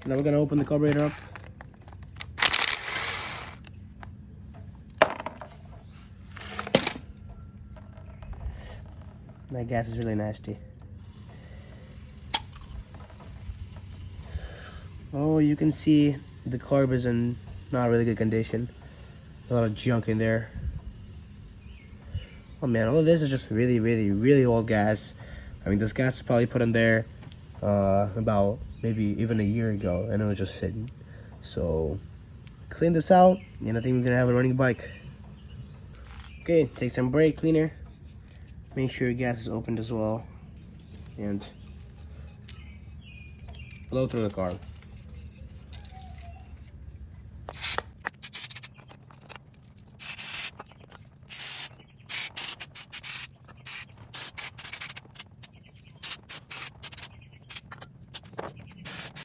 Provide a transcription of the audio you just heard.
Now we're gonna open the carburetor up. That gas is really nasty. Oh, you can see the carb is in not really good condition. A lot of junk in there. Oh man, all of this is just really old gas. I mean, this gas is probably put in there about maybe even a year ago, and it was just sitting. So clean this out, and I think we're gonna have a running bike. Okay, take some brake cleaner. Make sure your gas is opened as well, and blow through the carb.